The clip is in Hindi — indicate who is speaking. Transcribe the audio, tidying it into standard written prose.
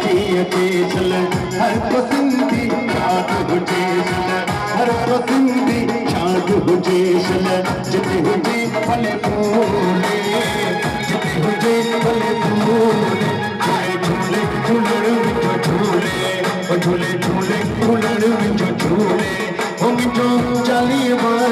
Speaker 1: अचे चल हर को सिंधी शाद हुजे चल हर को सिंधी शाद हुजे चल जिते हुजे भले फूले जिते हुजे भले फूले झूले झूलण विचो झूले झूले झूले झूलण विचो झूले हो मिठो चालीह